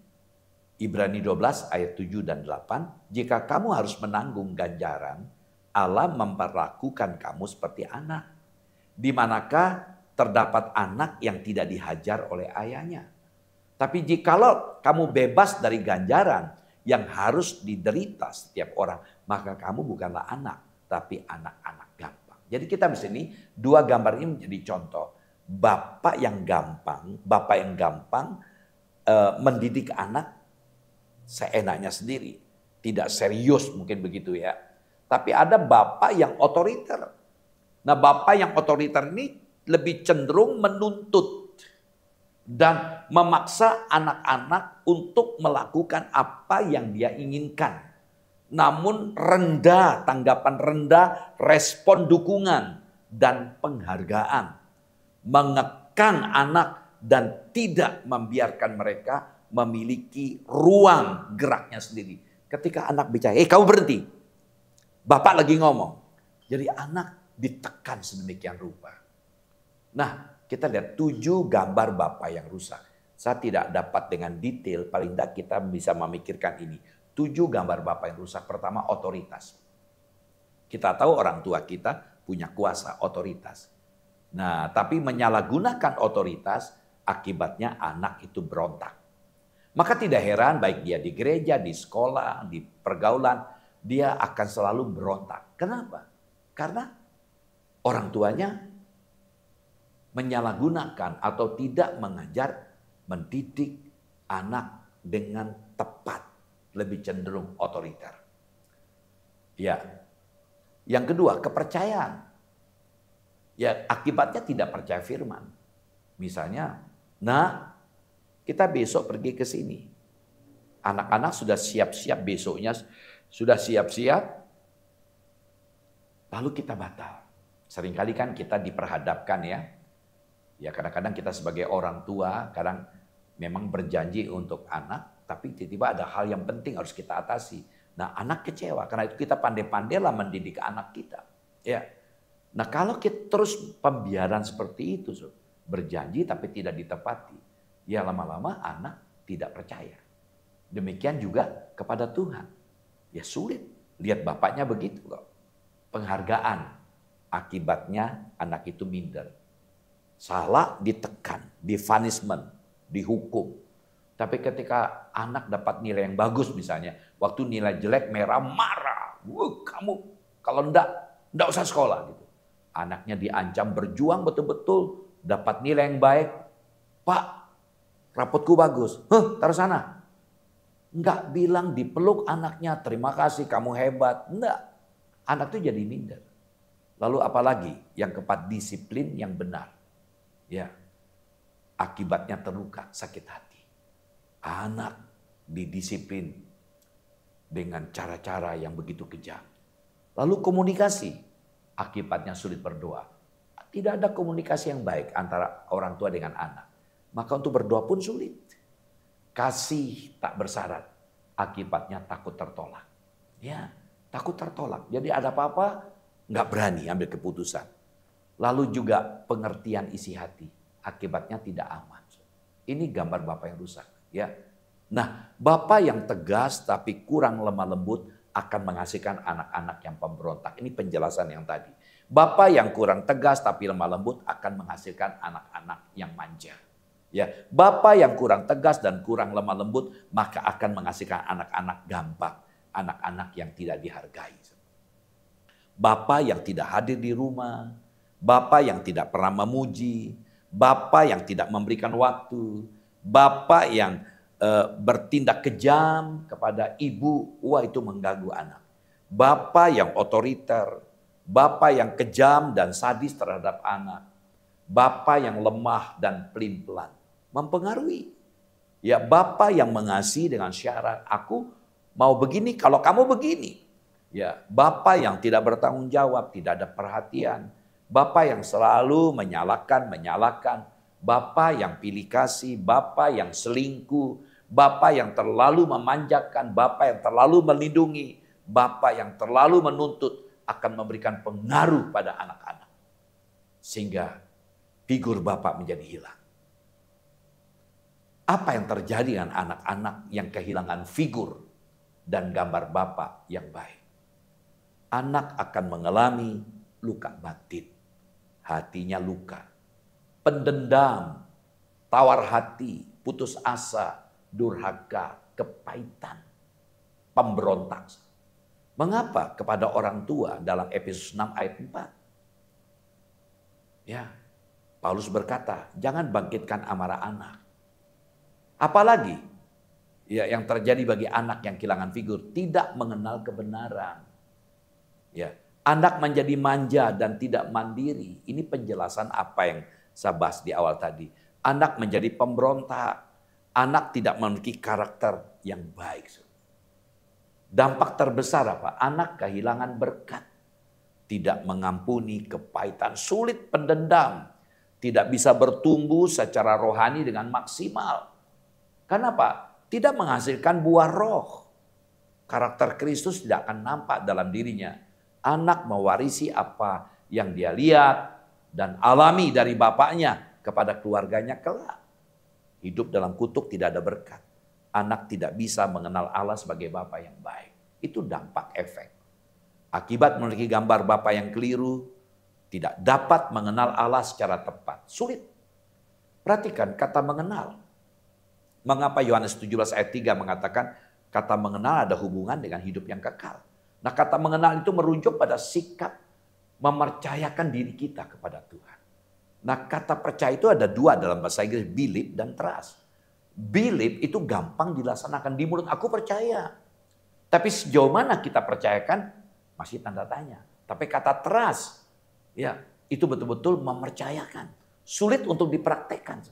Ibrani 12 ayat 7 dan 8, jika kamu harus menanggung ganjaran, Allah memperlakukan kamu seperti anak. Di manakah terdapat anak yang tidak dihajar oleh ayahnya. Tapi jikalau kamu bebas dari ganjaran yang harus diderita setiap orang, maka kamu bukanlah anak, tapi anak-anak gampang. Jadi kita di sini dua gambar ini menjadi contoh. Bapak yang gampang mendidik anak seenaknya sendiri. Tidak serius mungkin begitu ya. Tapi ada bapak yang otoriter. Nah, bapak yang otoriter ini lebih cenderung menuntut. dan memaksa anak-anak untuk melakukan apa yang dia inginkan. Namun rendah, tanggapan rendah, respon dukungan dan penghargaan. Mengekang anak dan tidak membiarkan mereka memiliki ruang geraknya sendiri. Ketika anak bicara, kamu berhenti. Bapak lagi ngomong. Jadi anak ditekan sedemikian rupa. Nah, kita lihat 7 gambar Bapak yang rusak. Saya tidak dapat dengan detail, paling tidak kita bisa memikirkan ini. 7 gambar Bapak yang rusak. Pertama, otoritas. Kita tahu orang tua kita punya kuasa, otoritas. Nah, tapi menyalahgunakan otoritas, akibatnya anak itu berontak. Maka tidak heran baik dia di gereja, di sekolah, di pergaulan, dia akan selalu berontak. Kenapa? Karena orang tuanya menyalahgunakan atau tidak mengajar, mendidik anak dengan tepat, lebih cenderung otoriter. Ya. Yang kedua, kepercayaan. Ya, akibatnya tidak percaya firman. Misalnya, nah, kita besok pergi ke sini. Anak-anak sudah siap-siap, besoknya sudah siap-siap, lalu kita batal. Seringkali kan kita diperhadapkan ya. Ya kadang-kadang kita sebagai orang tua, kadang memang berjanji untuk anak, tapi tiba-tiba ada hal yang penting harus kita atasi. Nah anak kecewa, karena itu kita pandai-pandailah mendidik anak kita. Ya. Nah kalau kita terus pembiaran seperti itu, berjanji tapi tidak ditepati, ya lama-lama anak tidak percaya. Demikian juga kepada Tuhan. Ya sulit, lihat bapaknya begitu kok. Penghargaan, akibatnya anak itu minder. Salah ditekan, di-punishment, dihukum. Tapi ketika anak dapat nilai yang bagus misalnya, waktu nilai jelek merah marah. Kamu kalau enggak usah sekolah gitu. Anaknya diancam berjuang betul-betul, dapat nilai yang baik. Pak, rapotku bagus. Taruh sana. Enggak bilang dipeluk anaknya, terima kasih kamu hebat. Enggak. Anak itu jadi minder. Lalu apalagi yang keempat, disiplin yang benar. Ya, akibatnya terluka, sakit hati. Anak didisiplin dengan cara-cara yang begitu kejam. Lalu komunikasi, akibatnya sulit berdoa. Tidak ada komunikasi yang baik antara orang tua dengan anak. Maka untuk berdoa pun sulit. Kasih tak bersyarat, akibatnya takut tertolak. Ya, takut tertolak. Jadi ada apa-apa, nggak berani ambil keputusan. Lalu juga pengertian isi hati, akibatnya tidak aman. Ini gambar Bapak yang rusak. Ya. Nah, Bapak yang tegas tapi kurang lemah lembut akan menghasilkan anak-anak yang pemberontak. Ini penjelasan yang tadi. Bapak yang kurang tegas tapi lemah lembut akan menghasilkan anak-anak yang manja. Ya, Bapak yang kurang tegas dan kurang lemah lembut maka akan menghasilkan anak-anak gampang, anak-anak yang tidak dihargai. Bapak yang tidak hadir di rumah, Bapak yang tidak pernah memuji, Bapak yang tidak memberikan waktu, Bapak yang bertindak kejam kepada ibu, wah itu mengganggu anak. Bapak yang otoriter, Bapak yang kejam dan sadis terhadap anak, Bapak yang lemah dan pelin-pelan, mempengaruhi. Ya Bapak yang mengasihi dengan syarat, aku mau begini kalau kamu begini. Ya Bapak yang tidak bertanggung jawab, tidak ada perhatian. Bapak yang selalu menyalahkan, Bapak yang pilih kasih, Bapak yang selingkuh, Bapak yang terlalu memanjakan, Bapak yang terlalu melindungi, Bapak yang terlalu menuntut akan memberikan pengaruh pada anak-anak. Sehingga figur Bapak menjadi hilang. Apa yang terjadi dengan anak-anak yang kehilangan figur dan gambar Bapak yang baik? Anak akan mengalami luka batin. Hatinya luka, pendendam, tawar hati, putus asa, durhaka, kepahitan, pemberontak. Mengapa kepada orang tua dalam Efesus 6 ayat 4? Ya, Paulus berkata, jangan bangkitkan amarah anak. Apalagi ya yang terjadi bagi anak yang kehilangan figur, tidak mengenal kebenaran. Ya, anak menjadi manja dan tidak mandiri. Ini penjelasan apa yang saya bahas di awal tadi. Anak menjadi pemberontak. Anak tidak memiliki karakter yang baik. Dampak terbesar apa? Anak kehilangan berkat. Tidak mengampuni kepahitan, sulit pendendam. Tidak bisa bertumbuh secara rohani dengan maksimal. Kenapa? Tidak menghasilkan buah roh. Karakter Kristus tidak akan nampak dalam dirinya. Anak mewarisi apa yang dia lihat dan alami dari bapaknya kepada keluarganya kelak. Hidup dalam kutuk tidak ada berkat. Anak tidak bisa mengenal Allah sebagai bapa yang baik. Itu dampak efek. Akibat memiliki gambar bapa yang keliru, tidak dapat mengenal Allah secara tepat. Sulit. Perhatikan kata mengenal. Mengapa Yohanes 17 ayat 3 mengatakan kata mengenal ada hubungan dengan hidup yang kekal. Nah, kata mengenal itu merujuk pada sikap mempercayakan diri kita kepada Tuhan. Nah, kata percaya itu ada dua dalam bahasa Inggris, believe dan trust. Believe itu gampang dilaksanakan, di mulut aku percaya. Tapi sejauh mana kita percayakan masih tanda tanya. Tapi kata trust, ya, itu betul-betul mempercayakan. Sulit untuk dipraktekkan.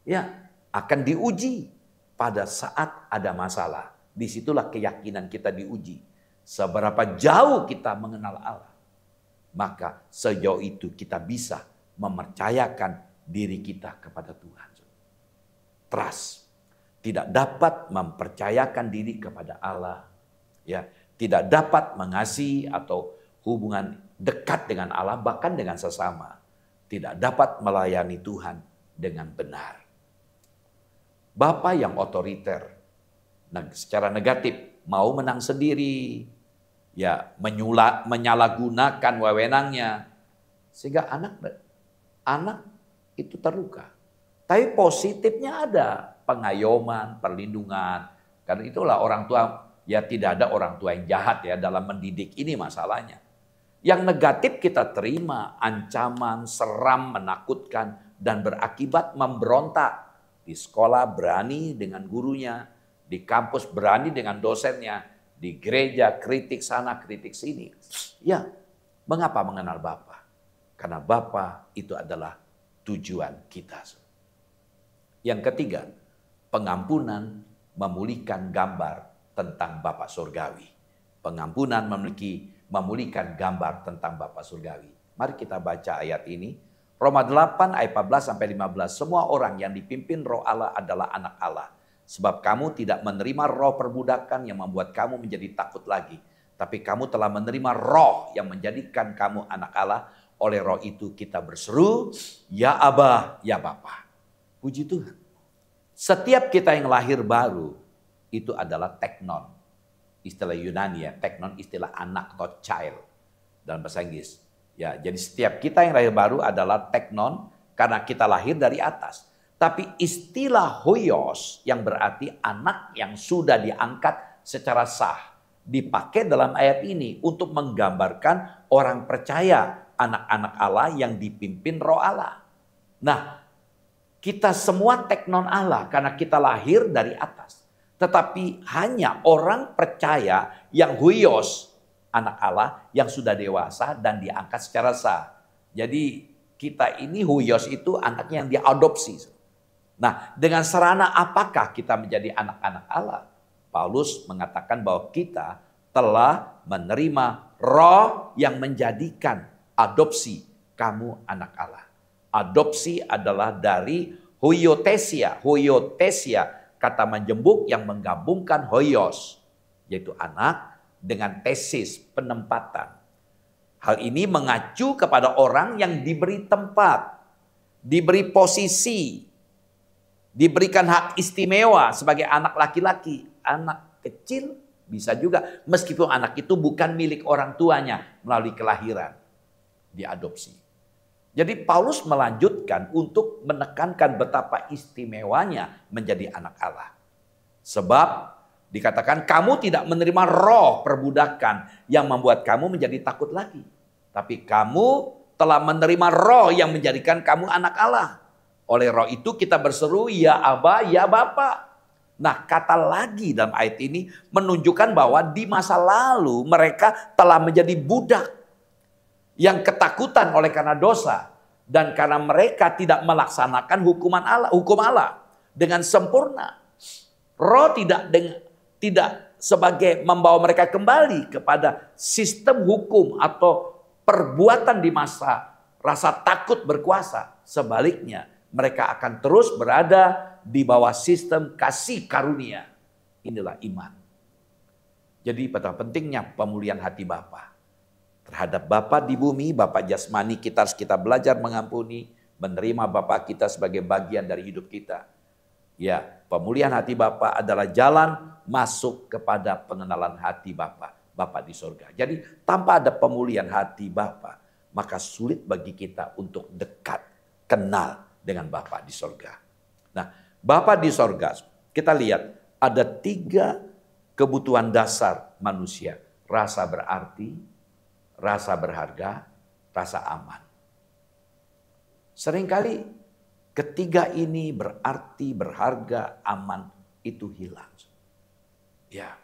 Ya, akan diuji pada saat ada masalah. Disitulah keyakinan kita diuji. Seberapa jauh kita mengenal Allah. Maka sejauh itu kita bisa mempercayakan diri kita kepada Tuhan. Trust. Tidak dapat mempercayakan diri kepada Allah. Ya, tidak dapat mengasihi atau hubungan dekat dengan Allah bahkan dengan sesama. Tidak dapat melayani Tuhan dengan benar. Bapa yang otoriter, secara negatif, mau menang sendiri, ya menyalahgunakan wewenangnya, sehingga anak itu terluka. Tapi positifnya ada pengayoman, perlindungan. Karena itulah orang tua, ya tidak ada orang tua yang jahat ya dalam mendidik, ini masalahnya. Yang negatif kita terima, ancaman, seram, menakutkan, dan berakibat memberontak. Di sekolah berani dengan gurunya, di kampus berani dengan dosennya, di gereja kritik sana, kritik sini. Ya, mengapa mengenal Bapa? Karena Bapa itu adalah tujuan kita. Yang ketiga, pengampunan memulihkan gambar tentang Bapa Surgawi. Pengampunan memulihkan gambar tentang Bapa Surgawi. Mari kita baca ayat ini. Roma 8 ayat 14 sampai 15. Semua orang yang dipimpin Roh Allah adalah anak Allah. Sebab kamu tidak menerima roh perbudakan yang membuat kamu menjadi takut lagi. Tapi kamu telah menerima roh yang menjadikan kamu anak Allah. Oleh roh itu kita berseru, ya Aba, ya Bapa. Puji Tuhan. Setiap kita yang lahir baru, itu adalah teknon. Istilah Yunani ya, teknon istilah anak atau child. Dalam bahasa Inggris. Ya, jadi setiap kita yang lahir baru adalah teknon karena kita lahir dari atas. Tapi istilah hoios yang berarti anak yang sudah diangkat secara sah dipakai dalam ayat ini untuk menggambarkan orang percaya, anak-anak Allah yang dipimpin Roh Allah. Nah, kita semua teknon Allah karena kita lahir dari atas. Tetapi hanya orang percaya yang huios, anak Allah yang sudah dewasa dan diangkat secara sah. Jadi kita ini huios itu anaknya yang diadopsi. Nah, dengan sarana apakah kita menjadi anak-anak Allah? Paulus mengatakan bahwa kita telah menerima roh yang menjadikan adopsi kamu anak Allah. Adopsi adalah dari huiotesia. Huiotesia kata menjembuk yang menggabungkan hoios, yaitu anak, dengan tesis, penempatan. Hal ini mengacu kepada orang yang diberi tempat, diberi posisi, diberikan hak istimewa sebagai anak laki-laki. Anak kecil bisa juga, meskipun anak itu bukan milik orang tuanya melalui kelahiran, diadopsi. Jadi Paulus melanjutkan untuk menekankan betapa istimewanya menjadi anak Allah. Sebab dikatakan kamu tidak menerima roh perbudakan yang membuat kamu menjadi takut lagi. Tapi kamu telah menerima roh yang menjadikan kamu anak Allah. Oleh roh itu kita berseru, ya Aba, ya Bapa. Nah, kata lagi dalam ayat ini menunjukkan bahwa di masa lalu mereka telah menjadi budak yang ketakutan oleh karena dosa. Dan karena mereka tidak melaksanakan hukum Allah dengan sempurna. Roh tidak sebagai membawa mereka kembali kepada sistem hukum atau perbuatan di masa rasa takut berkuasa. Sebaliknya, mereka akan terus berada di bawah sistem kasih karunia. Inilah iman. Jadi betapa pentingnya pemulihan hati Bapa terhadap Bapa di bumi, Bapa jasmani kita harus kita belajar mengampuni, menerima Bapa kita sebagai bagian dari hidup kita. Ya, pemulihan hati Bapa adalah jalan masuk kepada pengenalan hati Bapa di sorga. Jadi tanpa ada pemulihan hati Bapa, maka sulit bagi kita untuk dekat, kenal dengan Bapa di sorga. Nah, Bapa di sorga, kita lihat ada 3 kebutuhan dasar manusia. Rasa berarti, rasa berharga, rasa aman. Seringkali ketiga ini berarti, berharga, aman itu hilang. Ya,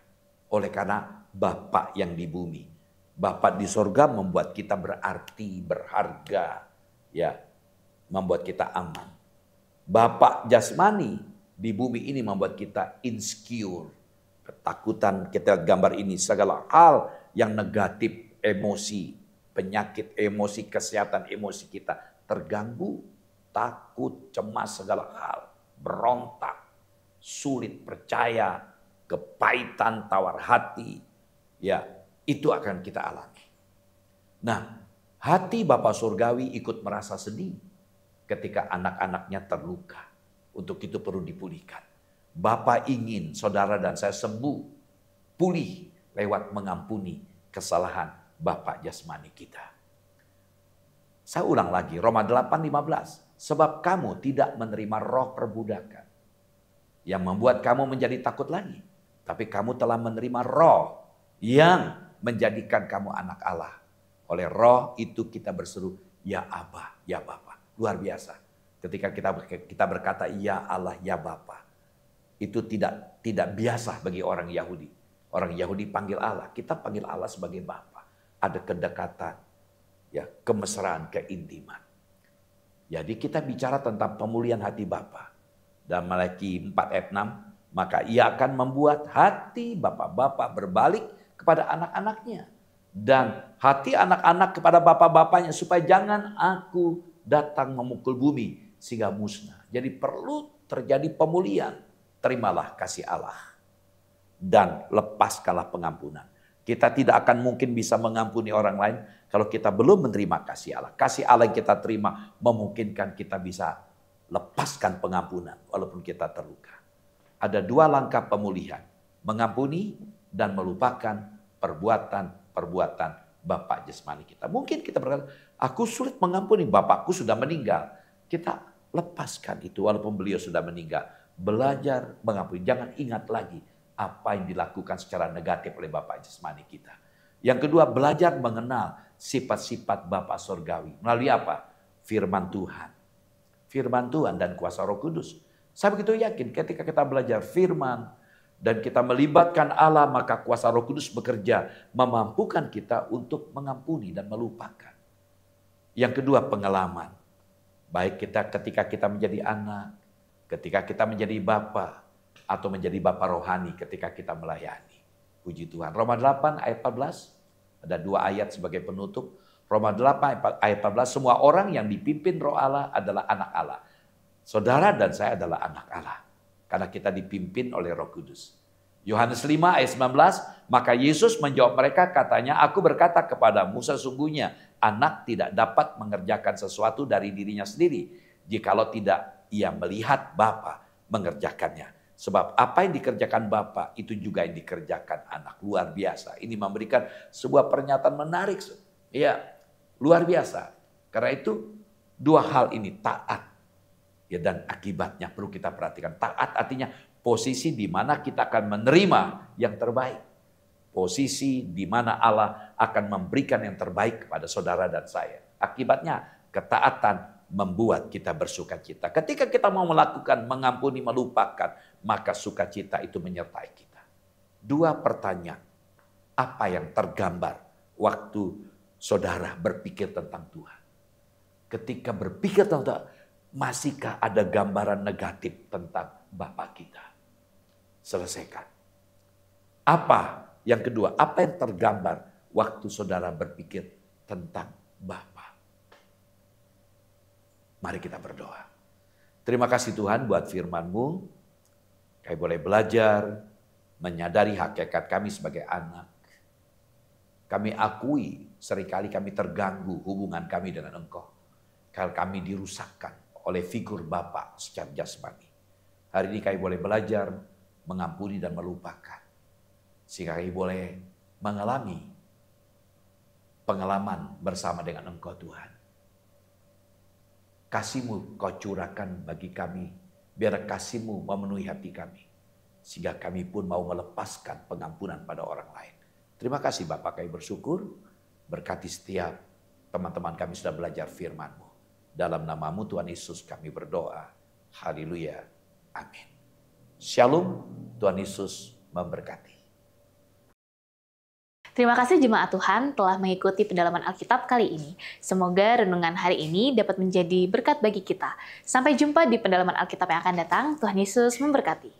oleh karena Bapa yang di bumi, Bapa di sorga membuat kita berarti, berharga, ya, membuat kita aman. Bapa jasmani di bumi ini membuat kita insecure, ketakutan. Kita gambar ini segala hal yang negatif, emosi, penyakit emosi, kesehatan emosi kita terganggu, takut, cemas segala hal, berontak, sulit percaya, kepahitan, tawar hati, ya itu akan kita alami. Nah, hati Bapa Surgawi ikut merasa sedih ketika anak-anaknya terluka. Untuk itu perlu dipulihkan. Bapa ingin saudara dan saya sembuh, pulih lewat mengampuni kesalahan Bapa jasmani kita. Saya ulang lagi, Roma 8:15. Sebab kamu tidak menerima roh perbudakan yang membuat kamu menjadi takut lagi. Tapi kamu telah menerima roh yang menjadikan kamu anak Allah. Oleh roh itu kita berseru, ya Aba, ya Bapa. Luar biasa. Ketika kita berkata, ya Allah, ya Bapa. Itu tidak biasa bagi orang Yahudi. Orang Yahudi panggil Allah, kita panggil Allah sebagai Bapa. Ada kedekatan, ya, kemesraan, keintiman. Jadi kita bicara tentang pemulihan hati Bapa. Dan Malaki 4 ayat 6, maka ia akan membuat hati bapak-bapak berbalik kepada anak-anaknya. Dan hati anak-anak kepada bapak-bapaknya, supaya jangan aku datang memukul bumi sehingga musnah. Jadi perlu terjadi pemulihan. Terimalah kasih Allah dan lepaskanlah pengampunan. Kita tidak akan mungkin bisa mengampuni orang lain kalau kita belum menerima kasih Allah. Kasih Allah yang kita terima memungkinkan kita bisa lepaskan pengampunan walaupun kita terluka. Ada 2 langkah pemulihan, mengampuni dan melupakan perbuatan bapak jasmani kita. Mungkin kita berkata, aku sulit mengampuni, bapakku sudah meninggal. Kita lepaskan itu walaupun beliau sudah meninggal. Belajar mengampuni, jangan ingat lagi apa yang dilakukan secara negatif oleh bapak jasmani kita. Yang kedua, belajar mengenal sifat-sifat Bapa Surgawi. Melalui apa? Firman Tuhan. Firman Tuhan dan kuasa Roh Kudus. Saya begitu yakin ketika kita belajar firman dan kita melibatkan Allah, maka kuasa Roh Kudus bekerja memampukan kita untuk mengampuni dan melupakan. Yang kedua, pengalaman. Baik ketika kita menjadi anak, ketika kita menjadi bapa, atau menjadi bapa rohani ketika kita melayani. Puji Tuhan. Roma 8 ayat 14, ada 2 ayat sebagai penutup. Roma 8 ayat 14, semua orang yang dipimpin Roh Allah adalah anak Allah. Saudara dan saya adalah anak Allah, karena kita dipimpin oleh Roh Kudus. Yohanes 5 ayat 19, maka Yesus menjawab mereka, katanya, aku berkata kepadamu, sesungguhnya anak tidak dapat mengerjakan sesuatu dari dirinya sendiri, jikalau tidak ia melihat Bapa mengerjakannya. Sebab apa yang dikerjakan Bapa itu juga yang dikerjakan anak. Luar biasa. Ini memberikan sebuah pernyataan menarik. Ya, luar biasa. Karena itu 2 hal ini, taat ya dan akibatnya perlu kita perhatikan. Taat artinya posisi di mana kita akan menerima yang terbaik. Posisi di mana Allah akan memberikan yang terbaik kepada saudara dan saya. Akibatnya ketaatan membuat kita bersukacita. Ketika kita mau melakukan, mengampuni, melupakan, maka sukacita itu menyertai kita. 2 pertanyaan. Apa yang tergambar waktu saudara berpikir tentang Tuhan? ketika berpikir tentang masihkah ada gambaran negatif tentang Bapa kita? Selesaikan. Apa yang kedua? Apa yang tergambar waktu saudara berpikir tentang Bapa? Mari kita berdoa. Terima kasih Tuhan buat firman-Mu. Kami boleh belajar, menyadari hakikat kami sebagai anak. Kami akui seringkali kami terganggu hubungan kami dengan Engkau. Kalau kami dirusakkan oleh figur Bapa secara jasmani. Hari ini kami boleh belajar mengampuni dan melupakan. Sehingga kami boleh mengalami pengalaman bersama dengan Engkau Tuhan. Kasih-Mu Kau curahkan bagi kami. Biar kasih-Mu memenuhi hati kami. Sehingga kami pun mau melepaskan pengampunan pada orang lain. Terima kasih Bapak, kami bersyukur. Berkati setiap teman-teman kami sudah belajar firman-Mu. Dalam nama-Mu Tuhan Yesus kami berdoa. Haleluya. Amin. Shalom. Tuhan Yesus memberkati. Terima kasih jemaat Tuhan telah mengikuti pendalaman Alkitab kali ini. Semoga renungan hari ini dapat menjadi berkat bagi kita. Sampai jumpa di pendalaman Alkitab yang akan datang. Tuhan Yesus memberkati.